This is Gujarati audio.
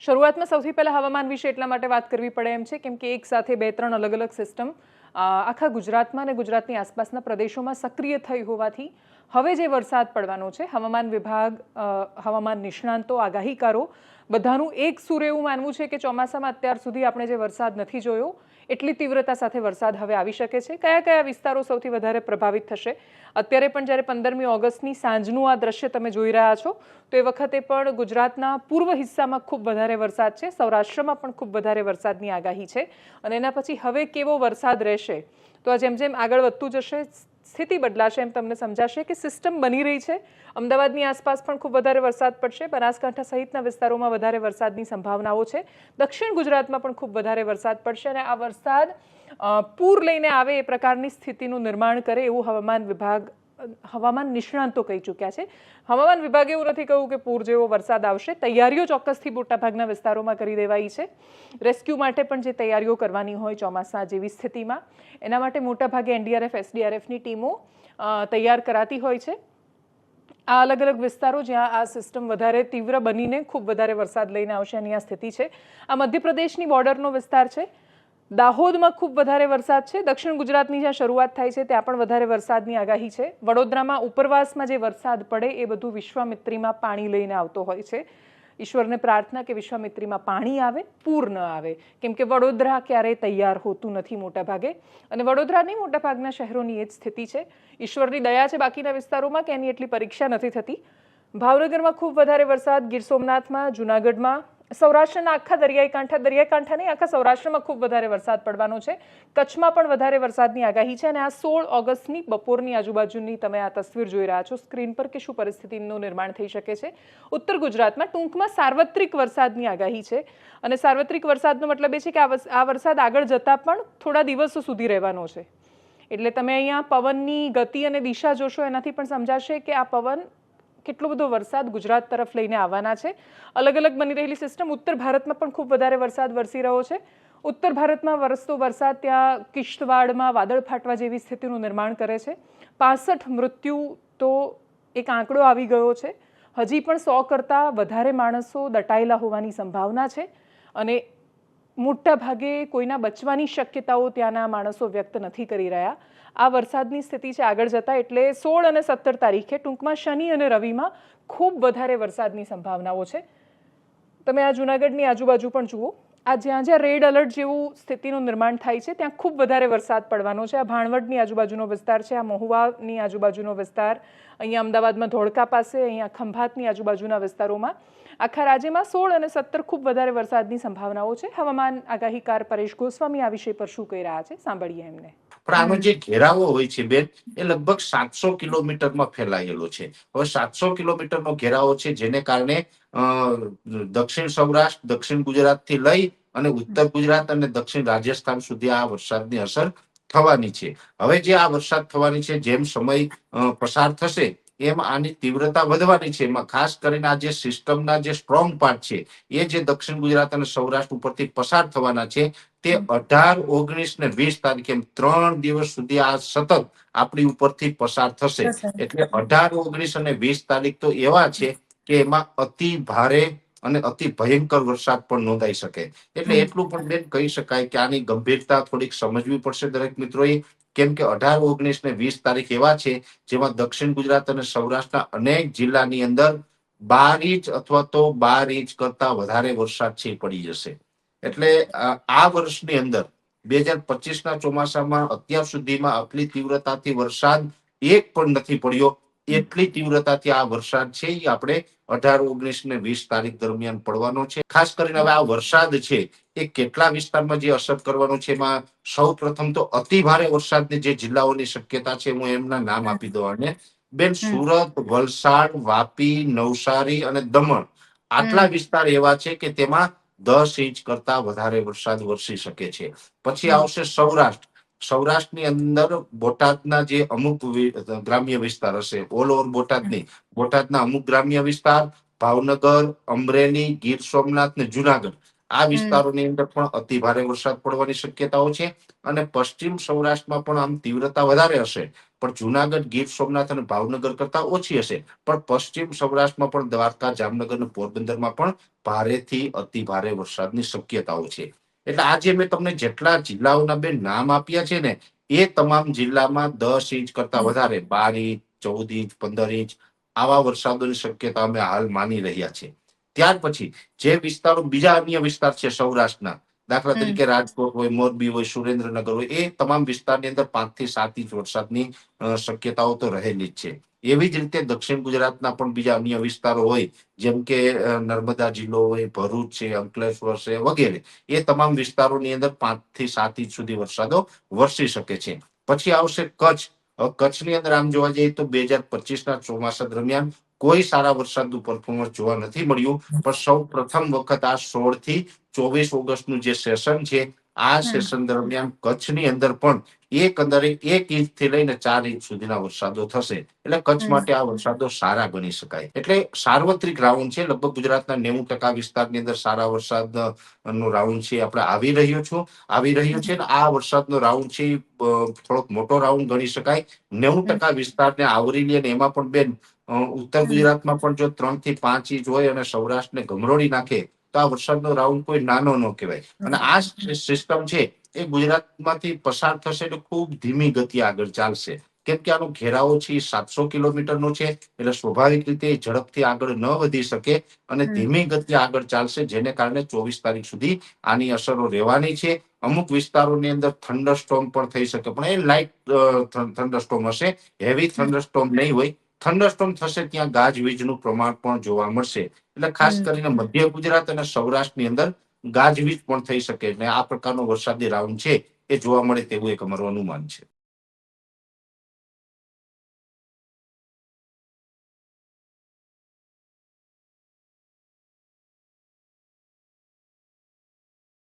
શરૂઆતમાં સૌથી પહેલા હવામાન વિશે એટલા માટે વાત કરવી પડે એમ છે કેમ કે એક સાથે બે ત્રણ અલગ અલગ સિસ્ટમ આખા ગુજરાતમાં અને ગુજરાતની આસપાસના પ્રદેશોમાં સક્રિય થઈ હોવાથી હવે જે વરસાદ પડવાનો છે હવામાન વિભાગ, હવામાન નિષ્ણાંતો, આગાહીકારો બધાનું એક સૂર એવું માનવું છે કે ચોમાસામાં અત્યાર સુધી આપણે જે વરસાદ નથી જોયો એટલી તીવ્રતા સાથે વરસાદ હવે આવી શકે છે. કયા કયા વિસ્તારો સૌથી વધારે પ્રભાવિત થશે? અત્યારે પણ જ્યારે 15મી ઓગસ્ટની સાંજનું આ દ્રશ્ય તમે જોઈ રહ્યા છો તો એ વખતે પણ ગુજરાતના પૂર્વ હિસ્સામાં ખૂબ વધારે વરસાદ છે, સૌરાષ્ટ્રમાં પણ ખૂબ વધારે વરસાદની આગાહી છે અને એના પછી હવે કેવો વરસાદ રહેશે તો આ જેમ જેમ આગળ વધતું જશે સ્થિતિ બદલાશે એમ તમને સમજાશે કે સિસ્ટમ બની રહી છે. અમદાવાદની આસપાસ પણ ખૂબ વધારે વરસાદ પડશે, બનાસકાંઠા સહિતના વિસ્તારોમાં વધારે વરસાદની સંભાવનાઓ છે, દક્ષિણ ગુજરાતમાં પણ ખૂબ વધારે વરસાદ પડશે અને આ વરસાદ પૂર લઈને આવે એ પ્રકારની સ્થિતિનું નિર્માણ કરે એવું હવામાન નિષ્ણાંતો કહી ચૂક્યા છે. હવામાન વિભાગે એવું નથી કહ્યું કે પૂર જેવો વરસાદ આવશે. તૈયારીઓ ચોક્કસથી મોટાભાગના વિસ્તારોમાં કરી દેવાઈ છે. રેસ્ક્યુ માટે પણ જે તૈયારીઓ કરવાની હોય ચોમાસા જેવી સ્થિતિમાં એના માટે મોટાભાગે એનડીઆરએફ, એસડીઆરએફની ટીમો તૈયાર કરાતી હોય છે. આ અલગ અલગ વિસ્તારો જ્યાં આ સિસ્ટમ વધારે તીવ્ર બનીને ખૂબ વધારે વરસાદ લઈને આવશે એની આ સ્થિતિ છે. આ મધ્યપ્રદેશની બોર્ડરનો વિસ્તાર છે. દાહોદમાં ખૂબ વધારે વરસાદ છે. દક્ષિણ ગુજરાતની જ્યાં શરૂઆત થાય છે ત્યાં પણ વધારે વરસાદની આગાહી છે. વડોદરામાં ઉપરવાસમાં જે વરસાદ પડે એ બધું વિશ્વામિત્રીમાં પાણી લઈને આવતો હોય છે. ઈશ્વરને પ્રાર્થના કે વિશ્વામિત્રીમાં પાણી આવે, પૂર ન આવે, કેમ કે વડોદરા ક્યારેય તૈયાર હોતું નથી મોટાભાગે અને વડોદરાની મોટાભાગના શહેરોની એ જ સ્થિતિ છે. ઈશ્વરની દયા છે બાકીના વિસ્તારોમાં કે એની એટલી પરીક્ષા નથી થતી. ભાવનગરમાં ખૂબ વધારે વરસાદ, ગીર સોમનાથમાં, જૂનાગઢમાં, સૌરાષ્ટ્રના આખા દરિયાકાંઠા નહીં આખા સૌરાષ્ટ્રમાં ખૂબ વધારે વરસાદ પડવાનો છે. કચ્છમાં પણ વધારે વરસાદની આગાહી છે અને આ 16 ઓગસ્ટની બપોરની આજુબાજુની તમે આ તસવીર જોઈ રહ્યા છો સ્ક્રીન પર કે શું પરિસ્થિતિનું નિર્માણ થઈ શકે છે. ઉત્તર ગુજરાતમાં ટૂંકમાં સાર્વત્રિક વરસાદની આગાહી છે અને સાર્વત્રિક વરસાદનો મતલબ એ છે કે આ વરસાદ આગળ જતાં પણ થોડા દિવસો સુધી રહેવાનો છે. એટલે તમે અહીંયા પવનની ગતિ અને દિશા જોશો એનાથી પણ સમજાશે કે આ પવન કેટલો બધો વરસાદ ગુજરાત તરફ લઈને આવવાના છે. અલગ અલગ બની રહેલી સિસ્ટમ ઉત્તર ભારતમાં પણ ખૂબ વધારે વરસાદ વરસી રહ્યો છે. ઉત્તર ભારતમાં વરસતો વરસાદ ત્યાં કિશ્તવાડમાં વાદળ ફાટવા જેવી સ્થિતિનું નિર્માણ કરે છે. 65 મૃત્યુ તો એક આંકડો આવી ગયો છે. હજી પણ 100 કરતાં વધારે માણસો દટાયેલા હોવાની સંભાવના છે અને મોટા ભાગે કોઈના બચવાની શક્યતાઓ ત્યાંના માણસો વ્યક્ત નથી કરી રહ્યા. આ વરસાદની સ્થિતિ છે આગળ જતા એટલે 16 અને 17 તારીખે ટૂંકમાં શનિ અને રવિમાં ખૂબ વધારે વરસાદની સંભાવનાઓ છે. તમે આ જૂનાગઢની આજુબાજુ પણ જુઓ. આ જ્યાં જ્યાં રેડ એલર્ટ જેવું સ્થિતિનું નિર્માણ થાય છે ત્યાં ખૂબ વધારે વરસાદ પડવાનો છે. આ ભાણવડની આજુબાજુનો વિસ્તાર છે, આ મહુવાની આજુબાજુનો વિસ્તાર, અહીંયા અમદાવાદમાં ધોળકા પાસે, અહીંયા ખંભાતની આજુબાજુના વિસ્તારોમાં આખા રાજ્યમાં 16 અને 17 ખૂબ વધારે વરસાદની સંભાવનાઓ છે. હવામાન આગાહીકાર પરેશ ગોસ્વામી આ વિષય પર શું કહી રહ્યા છે સાંભળીએ એમને. પણ આનો જે ઘેરાવો હોય છે બેન એ લગભગ 700 કિલોમીટરમાં ફેલાયેલો છે. હવે 700 કિલોમીટરનો ઘેરાવો છે જેને કારણે દક્ષિણ સૌરાષ્ટ્ર, દક્ષિણ ગુજરાતથી લઈ અને ઉત્તર ગુજરાત અને દક્ષિણ રાજસ્થાન સુધી આ વરસાદની અસર થવાની છે. હવે જે આ વરસાદ થવાની છે જેમ સમય પસાર થશે એમ આની તીવ્રતા વધવાની છે. એમાં ખાસ કરીને આ જે સિસ્ટમના જે સ્ટ્રોંગ પાર્ટ છે એ જે દક્ષિણ ગુજરાત અને સૌરાષ્ટ્ર ઉપરથી પસાર થવાના છે તે 18, 19 ને 20 તારીખે એમ 3 દિવસ સુધી આ સતત આપણી ઉપરથી પસાર થશે. એટલે 18, 19 અને 20 તારીખ તો એવા છે કે એમાં અતિ ભારે અને અતિ ભયંકર વરસાદ પણ નોંધાઈ શકે. એટલે એટલું પણ બેન કહી શકાય કે આની ગંભીરતા થોડીક સમજવી પડશે દરેક મિત્રોએ, કેમ કે 18, 19 ને 20 તારીખ એવા છે જેમાં દક્ષિણ ગુજરાત અને સૌરાષ્ટ્રના અનેક જિલ્લાની અંદર 12 ઇંચ અથવા તો 12 ઇંચ કરતા વધારે વરસાદ છે પડી જશે. એટલે આ વર્ષની અંદર 2025ના ચોમાસામાં અત્યાર સુધીમાં આટલી તીવ્રતાથી વરસાદ એક પણ નથી પડ્યો. એટલી તીવ્રતાથી આ વરસાદ છે એ આપણે 18, 19 ને 20 તારીખ દરમિયાન પડવાનો છે. ખાસ કરીને હવે આ વરસાદ છે એ કેટલા વિસ્તારમાં જે અસર કરવાનો છે એમાં સૌ પ્રથમ તો અતિ ભારે વરસાદની જે જિલ્લાઓની શક્યતા છે હું એમના નામ આપી દઉં. અને બેન સુરત, વલસાડ, વાપી, નવસારી અને દમણ આટલા વિસ્તાર એવા છે કે તેમાં 10 ઇંચ કરતા વધારે વરસાદ વરસી શકે છે. પછી આવશે સૌરાષ્ટ્ર. સૌરાષ્ટ્રની અંદર બોટાદના જે અમુક ગ્રામ્ય વિસ્તાર હશે, ઓલ ઓવર બોટાદના અમુક ગ્રામ્ય વિસ્તાર, ભાવનગર, અમરેલી, ગીર સોમનાથ ને જુનાગઢ આ વિસ્તારોની અંદર પણ અતિ ભારે વરસાદ પડવાની શક્યતાઓ છે. અને પશ્ચિમ સૌરાષ્ટ્રમાં પણ આમ તીવ્રતા વધારે હશે, પણ જુનાગઢ, ગીર સોમનાથ અને ભાવનગર કરતા ઓછી હશે. પણ પશ્ચિમ સૌરાષ્ટ્રમાં પણ દ્વારકા, જામનગર અને પોરબંદરમાં પણ ભારેથી અતિ ભારે વરસાદની શક્યતાઓ છે. એટલે આજે મેં તમને જેટલા જિલ્લાઓના બે નામ આપ્યા છે ને, એ તમામ જિલ્લામાં 10 ઇંચ કરતા વધારે 12 ઇંચ, 14 ઇંચ, 15 ઇંચ આવા વરસાદોની શક્યતા અમે હાલ માની રહ્યા છે. ત્યાર પછી જે વિસ્તારો બીજા અન્ય વિસ્તાર છે સૌરાષ્ટ્રના, દાખલા તરીકે રાજકોટ હોય, મોરબી હોય, સુરેન્દ્રનગર હોય, એ તમામ વિસ્તારની અંદર 5 થી 7 ઇંચ વરસાદની શક્યતાઓ તો રહેલી જ છે. એવી જ રીતે દક્ષિણ ગુજરાતના પણ બીજા અન્ય વિસ્તારો હોય, જેમ કે નર્મદા જિલ્લો હોય, ભરૂચ છે, અંકલેશ્વર છે વગેરે, એ તમામ વિસ્તારોની અંદર 5 થી 7 ઇંચ સુધી વરસાદો વરસી શકે છે. પછી આવશે કચ્છ. કચ્છની અંદર આમ જોવા જઈએ તો 2025ના ચોમાસા દરમિયાન કોઈ સારા વરસાદનું પરફોર્મન્સ જોવા નથી મળ્યું. પણ સૌ પ્રથમ વખત આ 16 થી 24 ઓગસ્ટનું જે સેશન છે, આ સેશન દરમિયાન કચ્છની અંદર પણ એકંદરે 1 ઇંચથી લઈને 4 ઇંચ સુધીના વરસાદો થશે. એટલે કચ્છ માટે આ વરસાદો સારા ગણી શકાય. એટલે સાર્વત્રિક રાઉન્ડ છે. લગભગ ગુજરાતના 90% વિસ્તારની અંદર સારા વરસાદ નો રાઉન્ડ છે આપણે આવી રહ્યો છે. ને આ વરસાદનો રાઉન્ડ છે થોડોક મોટો રાઉન્ડ ગણી શકાય. 90% વિસ્તારને આવરી લે, અને એમાં પણ બેન ઉત્તર ગુજરાતમાં પણ જો 3 થી 5 ઇંચ હોય અને સૌરાષ્ટ્રને ગમરોડી નાખે, તો આ વરસાદનો રાઉન્ડ કોઈ નાનો ન કહેવાય. અને આ સિસ્ટમ છે એ ગુજરાતમાંથી પસાર થશે તો ખૂબ ધીમી ગતિ આગળ ચાલશે. કેમ કે આનો ઘેરાવો છે 700 કિલોમીટરનો છે, એટલે સ્વાભાવિક રીતે ઝડપથી આગળ ન વધી શકે અને ધીમી ગતિ આગળ ચાલશે, જેને કારણે 24 તારીખ સુધી આની અસરો રહેવાની છે. અમુક વિસ્તારોની અંદર થંડરસ્ટોર્મ પણ થઈ શકે, પણ એ લાઇટ થંડરસ્ટોર્મ હશે, હેવી થંડરસ્ટોર્મ નહીં હોય. થંડરસ્ટોર્મ થશે ત્યાં ગાજવીજનું પ્રમાણ પણ જોવા મળશે. એટલે ખાસ કરીને મધ્ય ગુજરાત અને સૌરાષ્ટ્રની અંદર ગાજવીજ પણ થઈ શકે. એટલે આ પ્રકારનો વરસાદી રાઉન્ડ છે એ જોવા મળે તેવું એક અમારું અનુમાન છે.